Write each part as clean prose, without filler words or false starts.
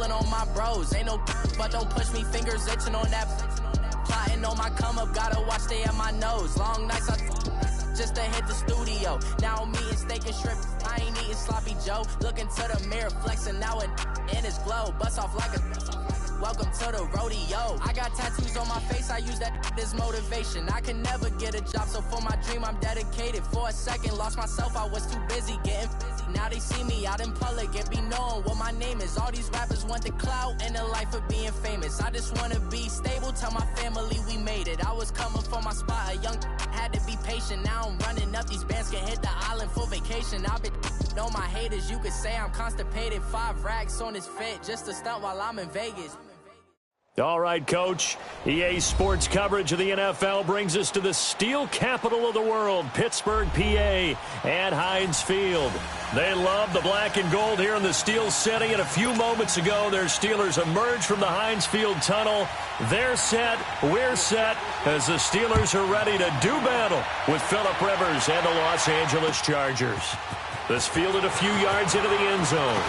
telling on my bros. Ain't no but don't push me, fingers itching on that. Plotting on my come up, gotta watch stay at my nose. Long nights just to hit the studio. Now I'm eating steak and shrimp. I ain't eating sloppy Joe. Looking to the mirror, flexing now and in his glow. Bust off like a welcome to the rodeo. I got tattoos on my face, I use that as motivation. I can never get a job, so for my dream I'm dedicated. For a second, lost myself, I was too busy getting busy. Now they see me out in public and be knowing what my name is. All these rappers want the clout and the life of being famous. I just wanna be stable, tell my family we made it. I was coming for my spot, a young had to be patient. Now I'm running up, these bands can hit the island for vacation. I've been on my haters, you could say I'm constipated. 5 racks on his fit, just to stunt while I'm in Vegas. All right, Coach. EA Sports coverage of the NFL brings us to the steel capital of the world, Pittsburgh, PA, at Heinz Field. They love the black and gold here in the Steel City, and a few moments ago, their Steelers emerged from the Heinz Field tunnel. They're set, we're set, as the Steelers are ready to do battle with Phillip Rivers and the Los Angeles Chargers. This fielded a few yards into the end zone.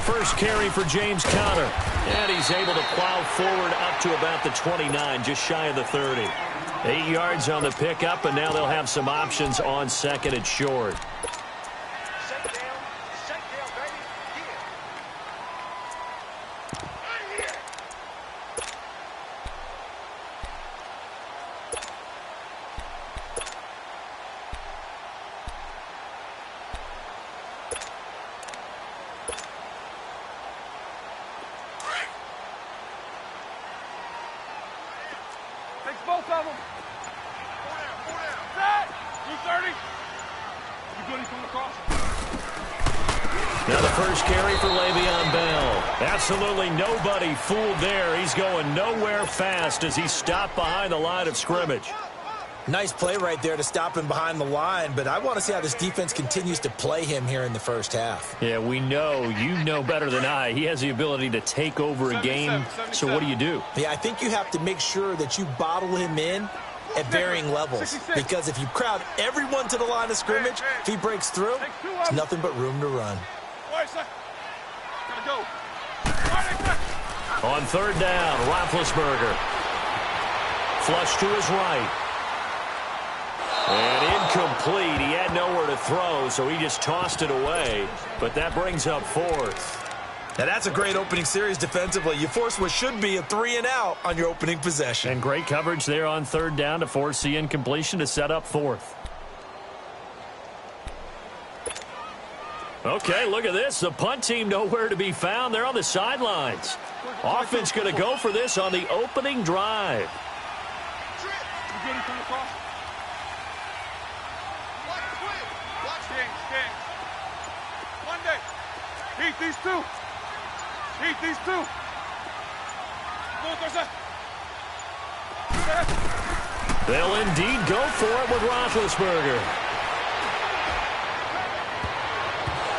First carry for James Conner. And he's able to plow forward up to about the 29, just shy of the 30. 8 yards on the pickup, and now they'll have some options on second and short. Both of them. 4 down. Set. 230. You good? He's coming across. Now the first carry for Le'Veon Bell. Absolutely nobody fooled there. He's going nowhere fast as he stopped behind the line of scrimmage. Nice play right there to stop him behind the line, but I want to see how this defense continues to play him here in the first half. Yeah, we know. You know better than I. He has the ability to take over a game. So what do? Yeah, I think you have to make sure that you bottle him in at varying levels. Because if you crowd everyone to the line of scrimmage, if he breaks through, there's nothing but room to run. On third down, Roethlisberger. Flush to his right. And incomplete. He had nowhere to throw, so he just tossed it away. But that brings up fourth. Now that's a great opening series defensively. You force what should be a 3-and-out on your opening possession. And great coverage there on third down to force the incompletion to set up fourth. Okay, look at this. The punt team nowhere to be found. They're on the sidelines. Offense going to go for this on the opening drive. Heat these two. Heat these two. They'll indeed go for it with Roethlisberger.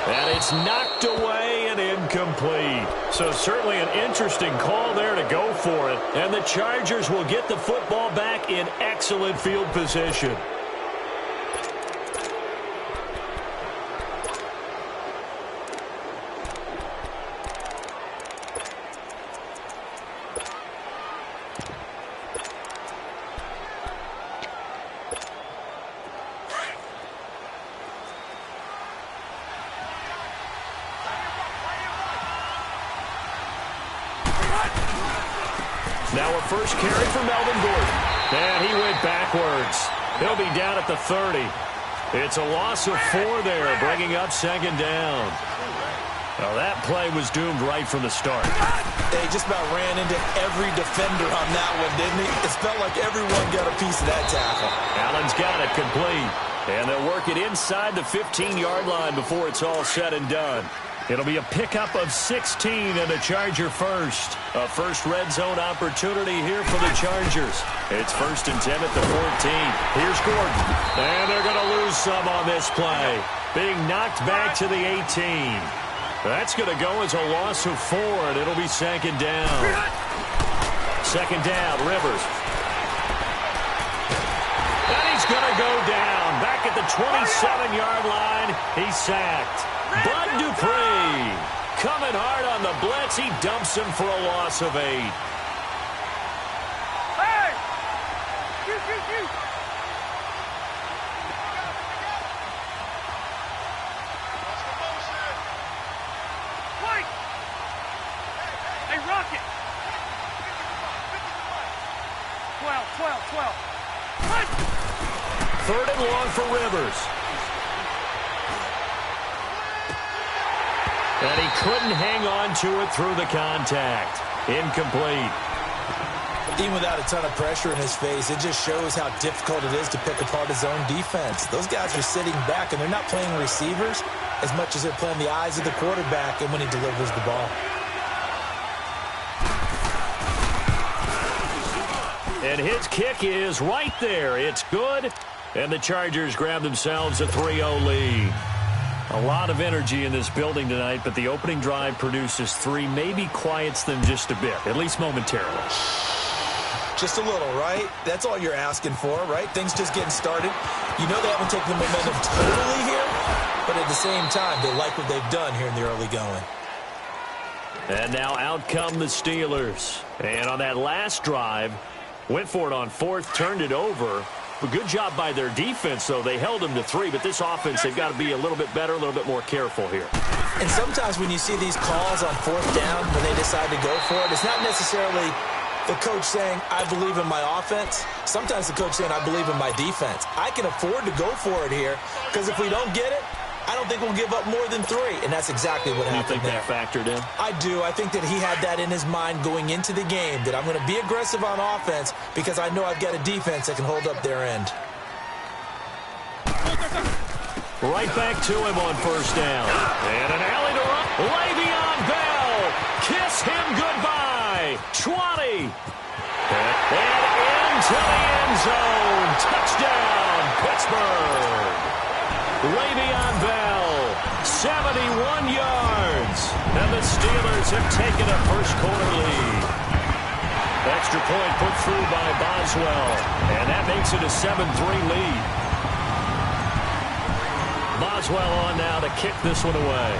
And it's knocked away and incomplete. So certainly an interesting call there to go for it. And the Chargers will get the football back in excellent field position. Now a first carry for Melvin Gordon. And he went backwards. He'll be down at the 30. It's a loss of 4 there, bringing up second down. Well, that play was doomed right from the start. They just about ran into every defender on that one, didn't he? It felt like everyone got a piece of that tackle. Allen's got it complete. And they'll work it inside the 15-yard line before it's all said and done. It'll be a pickup of 16 and a Charger first. A first red zone opportunity here for the Chargers. It's 1st and 10 at the 14. Here's Gordon. And they're going to lose some on this play. Being knocked back to the 18. That's going to go as a loss of 4, and it'll be second down. Second down, Rivers. And he's going to go down. Back at the 27-yard line, he's sacked. Bud Dupree coming hard on the blitz. He dumps him for a loss of 8. Hey! Shoot! White! Hey, Rocket! 12. What? 3rd and long for Rivers. And he couldn't hang on to it through the contact. Incomplete. Even without a ton of pressure in his face, it just shows how difficult it is to pick apart his own defense. Those guys are sitting back, and they're not playing receivers as much as they're playing the eyes of the quarterback and when he delivers the ball. And his kick is right there. It's good. And the Chargers grab themselves a 3-0 lead. A lot of energy in this building tonight, but the opening drive produces 3, maybe quiets them just a bit, at least momentarily. Just a little, right? That's all you're asking for, right? Things just getting started. You know they haven't taken the momentum totally here, but at the same time, they like what they've done here in the early going. And now out come the Steelers. And on that last drive, went for it on 4th, turned it over. A good job by their defense, though. They held them to 3, but this offense, they've got to be a little bit better, a little bit more careful here. And sometimes when you see these calls on 4th down, when they decide to go for it, it's not necessarily the coach saying, I believe in my offense. Sometimes the coach saying, I believe in my defense. I can afford to go for it here, because if we don't get it, I don't think we'll give up more than 3, and that's exactly what happened there. You think that factored in? I do. I think that he had that in his mind going into the game, that I'm going to be aggressive on offense because I know I've got a defense that can hold up their end. Right back to him on 1st down. And an alley to run. Le'Veon Bell. Kiss him goodbye. 20. And into the end zone. Touchdown, Pittsburgh. Le'Veon Bell, 71 yards. And the Steelers have taken a first-quarter lead. Extra point put through by Boswell. And that makes it a 7-3 lead. Boswell on now to kick this one away.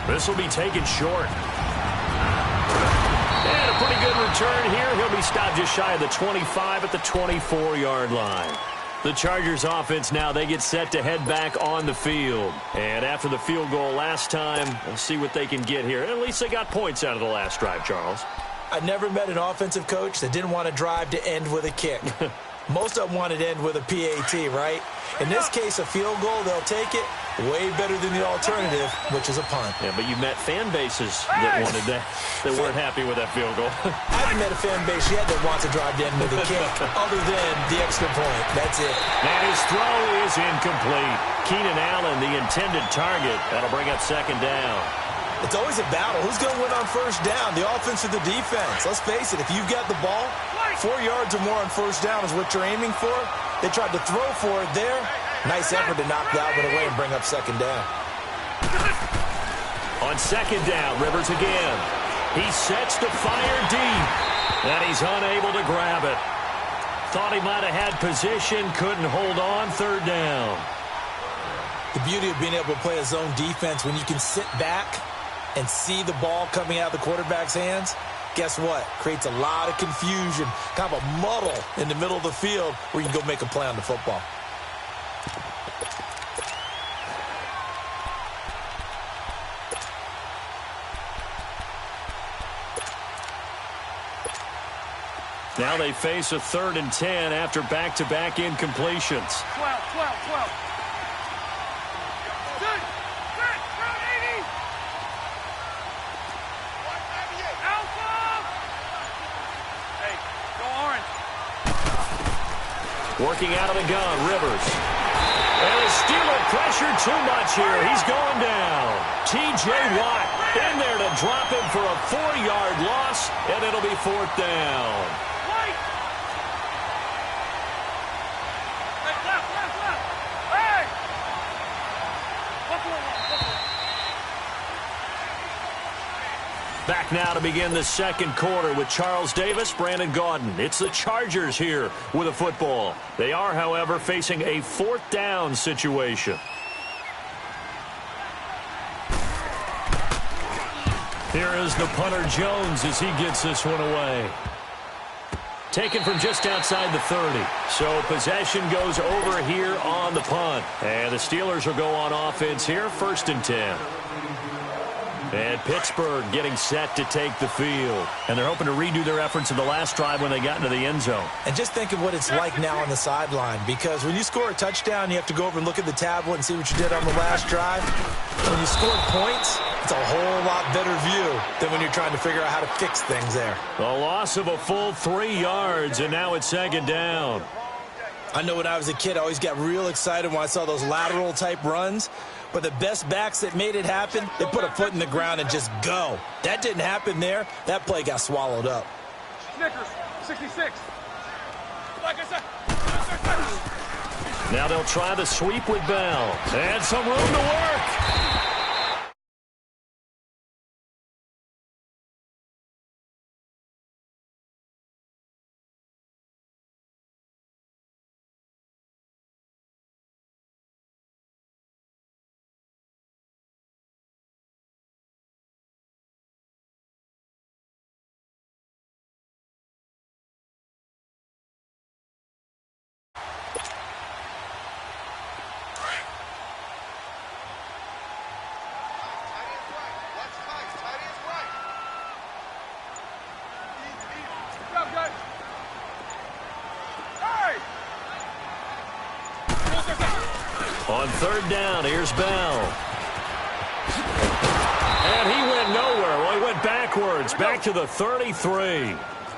This will be taken short. And a pretty good return here. He'll be stopped just shy of the 25 at the 24-yard line. The Chargers offense now, they get set to head back on the field. And after the field goal last time, we'll see what they can get here. At least they got points out of the last drive, Charles. I never met an offensive coach that didn't want to drive to end with a kick. Most of them wanted to end with a PAT, right? In this case, a field goal, they'll take it. Way better than the alternative, which is a punt. Yeah, but you met fan bases that wanted that, that weren't happy with that field goal. I haven't met a fan base yet that wants to drive to end with a kick, other than the extra point. That's it. And his throw is incomplete. Keenan Allen, the intended target. That'll bring up second down. It's always a battle. Who's going to win on 1st down, the offense or the defense? Let's face it, if you've got the ball, 4 yards or more on 1st down is what you're aiming for. They tried to throw for it there. Nice effort to knock that one away and bring up second down. On second down, Rivers again. He sets to fire deep, and he's unable to grab it. Thought he might have had position, couldn't hold on. 3rd down. The beauty of being able to play a zone defense when you can sit back and see the ball coming out of the quarterback's hands, guess what? Creates a lot of confusion, kind of a muddle in the middle of the field where you can go make a play on the football. Now they face a 3rd and 10 after back-to-back incompletions. 12, 12, 12. Good. Good. Round 80. Alpha. Hey, go orange. Working out of the gun, Rivers. And the Steeler pressure too much here. He's going down. T.J. Watt in there to drop him for a 4-yard loss, and it'll be 4th down. Right. Hey, left, left, left. Hey. Buffalo left, Buffalo. Back now to begin the second quarter with Charles Davis, Brandon Gaudin. It's the Chargers here with a football. They are, however, facing a 4th down situation. Here is the punter Jones as he gets this one away. Taken from just outside the 30. So possession goes over here on the punt. And the Steelers will go on offense here, 1st and 10. And Pittsburgh getting set to take the field. And they're hoping to redo their efforts in the last drive when they got into the end zone. And just think of what it's like now on the sideline, because when you score a touchdown, you have to go over and look at the tablet and see what you did on the last drive. When you scored points, it's a whole lot better view than when you're trying to figure out how to fix things there. A loss of a full 3 yards, and now it's 2nd down. I know when I was a kid, I always got real excited when I saw those lateral-type runs. But the best backs that made it happen, they put a foot in the ground and just go. That didn't happen there. That play got swallowed up. Snickers, 66. Like I said. Now they'll try the sweep with Bell. And some room to work. On 3rd down, here's Bell. And he went nowhere. Well, he went backwards, back to the 33.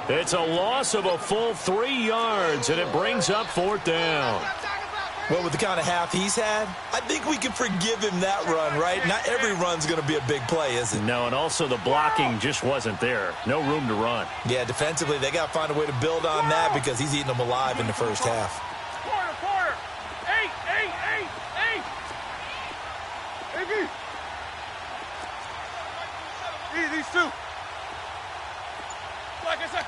It's a loss of a full 3 yards, and it brings up 4th down. Well, with the kind of half he's had, I think we can forgive him that run, right? Not every run's going to be a big play, is it? No, and also the blocking just wasn't there. No room to run. Yeah, defensively, they got to find a way to build on that because he's eating them alive in the first half. Quarter. 8. AB. These two. Like I said.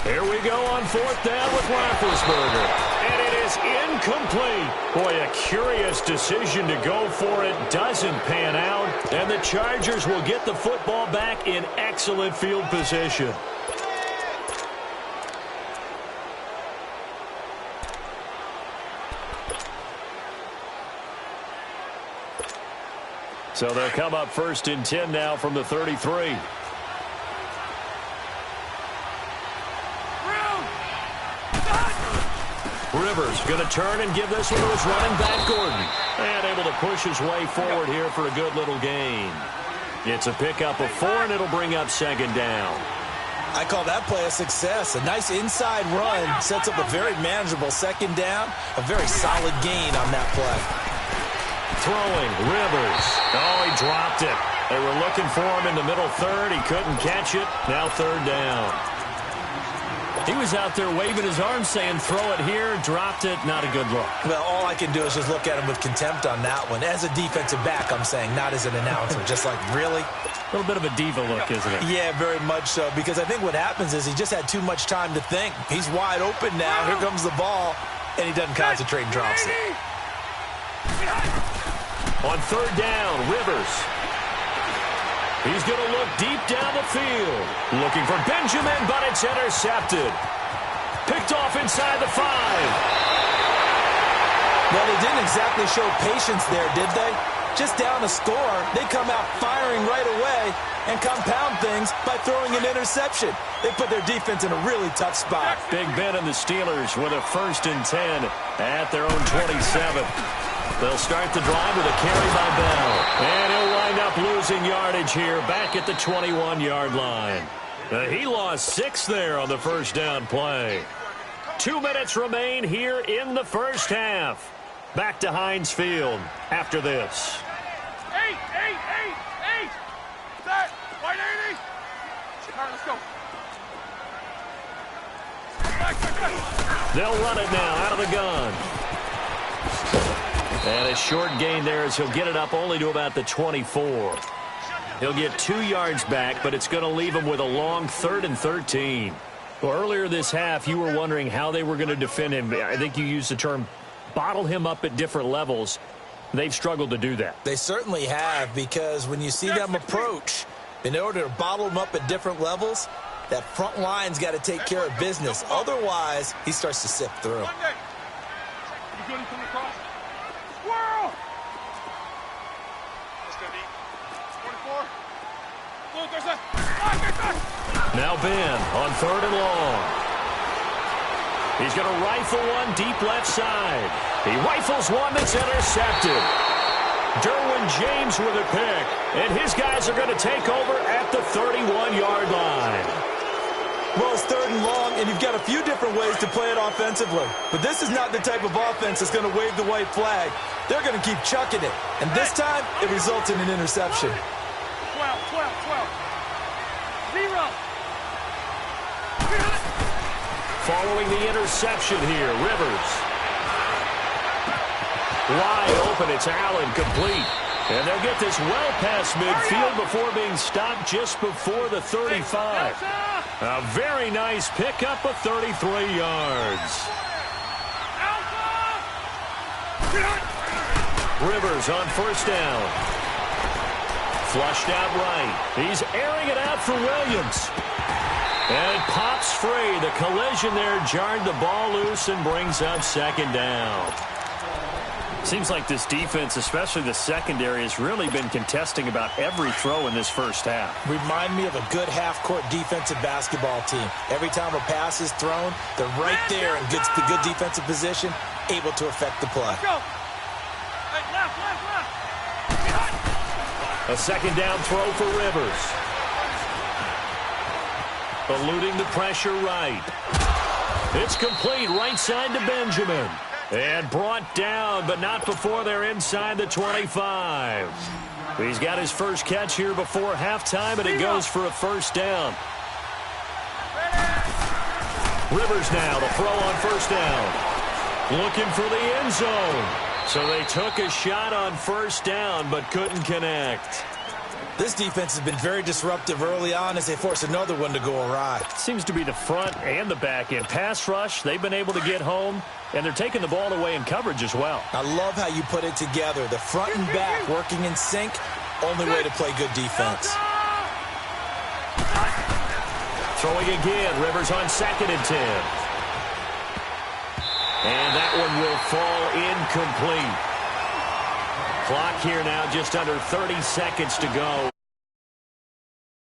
Here we go on 4th down with Roethlisberger. And it is incomplete. Boy, a curious decision to go for it. Doesn't pan out. And the Chargers will get the football back in excellent field position. So they'll come up 1st and 10 now from the 33. Rivers going to turn and give this one to his running back, Gordon. And able to push his way forward here for a good little gain. It's a pickup of 4, and it'll bring up 2nd down. I call that play a success. A nice inside run sets up a very manageable 2nd down. A very solid gain on that play. Throwing, Rivers. Oh, he dropped it. They were looking for him in the middle 3rd. He couldn't catch it. Now 3rd down. He was out there waving his arms saying, throw it here, dropped it, not a good look. Well, all I can do is just look at him with contempt on that one. As a defensive back, I'm saying, not as an announcer. Just like, really? A little bit of a diva look, isn't it? Yeah, very much so, because I think what happens is he just had too much time to think. He's wide open now. Here comes the ball, and he doesn't concentrate and drops it. On 3rd down, Rivers. He's going to look deep down the field. Looking for Benjamin, but it's intercepted. Picked off inside the 5. Well, they didn't exactly show patience there, did they? just down a score, they come out firing right away and compound things by throwing an interception. They put their defense in a really tough spot. Big Ben and the Steelers with a 1st and 10 at their own 27. They'll start the drive with a carry by Bell. And he'll wind up losing yardage here back at the 21-yard line. He lost 6 there on the first down play. 2 minutes remain here in the first half. Back to Heinz Field after this. 8. Set. White 80. All right, let's go. Back. They'll run it now out of the gun. And a short gain there as he'll get it up only to about the 24. He'll get 2 yards back, but it's going to leave him with a long 3rd and 13. Well, earlier this half, you were wondering how they were going to defend him. I think you used the term bottle him up at different levels. They've struggled to do that. They certainly have, because when you see them approach, in order to bottle him up at different levels, that front line's got to take care of business. Otherwise, he starts to sift through. Squirrel! Let's go, D. 24. Look, there's a... Now Ben on 3rd and long. He's going to rifle one deep left side. He rifles one that's intercepted. Derwin James with a pick. And his guys are going to take over at the 31-yard line. Well, it's 3rd and long, and you've got a few different ways to play it offensively. But this is not the type of offense that's going to wave the white flag. They're going to keep chucking it. And this time, it results in an interception. 12. 0. Following the interception here, Rivers. Wide open, it's Allen, complete. And they'll get this well past midfield before being stopped just before the 35. A very nice pickup of 33 yards. Rivers on 1st down. Flushed out right. He's airing it out for Williams. And it pops free. The collision there jarred the ball loose and brings up 2nd down. Seems like this defense, especially the secondary, has really been contesting about every throw in this first half. Remind me of a good half-court defensive basketball team. Every time a pass is thrown, they're right there in good defensive position, able to affect the play. Let's go. Hey, left. A 2nd down throw for Rivers. Eluding the pressure right. It's complete right side to Benjamin. And brought down, but not before they're inside the 25. He's got his first catch here before halftime, and it goes for a 1st down. Rivers now, the throw on 1st down. Looking for the end zone. So they took a shot on 1st down, but couldn't connect. This defense has been very disruptive early on as they force another one to go awry. Seems to be the front and the back end. Pass rush, they've been able to get home, and they're taking the ball away in coverage as well. I love how you put it together. The front and back working in sync, only way to play good defense. Throwing again, Rivers on 2nd and 10. And that one will fall incomplete. Clock here now, just under 30 seconds to go.